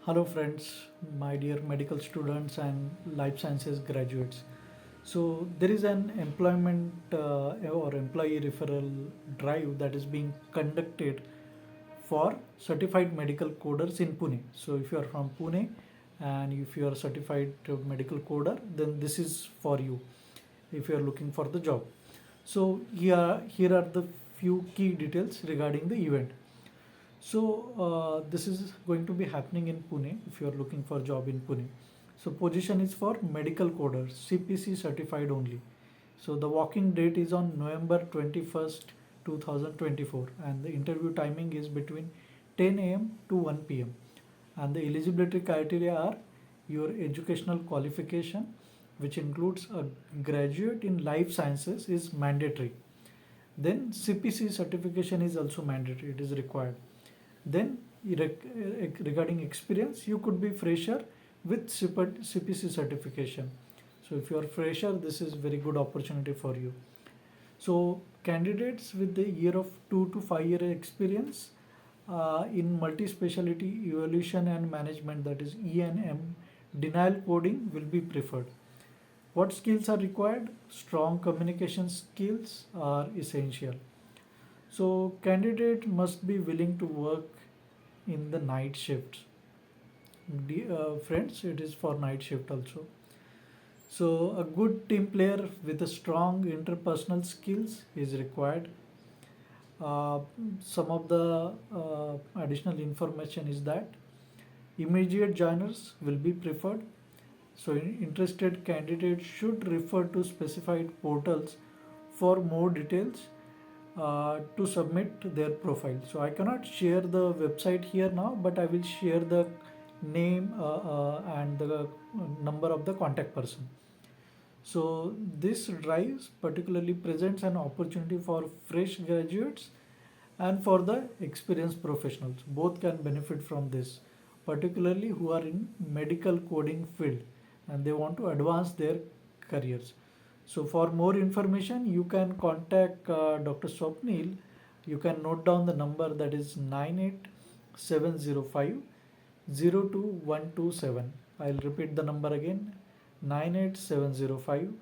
Hello, friends, my dear medical students and life sciences graduates. So, there is an employment or employee referral drive that is being conducted for certified medical coders in Pune. So, if you are from Pune and if you are certified medical coder, then this is for you if you are looking for the job. So, here are the few key details regarding the event. So this is going to be happening in Pune if you are looking for job in Pune. So position is for medical coders, CPC certified only. So the walking date is on November 21st, 2024 and the interview timing is between 10 a.m. to 1 p.m. And the eligibility criteria are your educational qualification, which includes a graduate in life sciences is mandatory. Then CPC certification is also mandatory, it is required. Then regarding experience, you could be fresher with CPC certification. So if you are fresher, this is very good opportunity for you. So candidates with the year of 2 to 5 year experience in multi-speciality evaluation and management, that is E&M, denial coding will be preferred. What skills are required? Strong communication skills are essential. So candidate must be willing to work in the night shifts. Friends, it is for night shift also. So a good team player with a strong interpersonal skills is required. Uh, some of the additional information is that immediate joiners will be preferred. So interested candidates should refer to specified portals for more details to submit their profile. So I cannot share the website here now, but I will share the name and the number of the contact person. So this drive particularly presents an opportunity for fresh graduates and for the experienced professionals. Both can benefit from this, particularly who are in medical coding field and they want to advance their careers. So for more information, you can contact Dr. Swapnil. You can note down the number, that is 98705 02127. I'll repeat the number again, 98705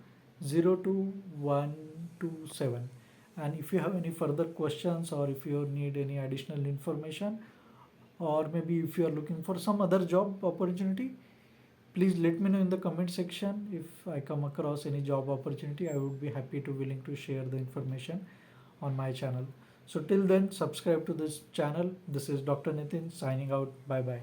02127. And if you have any further questions or if you need any additional information, or maybe if you are looking for some other job opportunity, please let me know in the comment section. If I come across any job opportunity, I would be happy to willing to share the information on my channel. So till then, subscribe to this channel. This is Dr. Nitin signing out. Bye bye.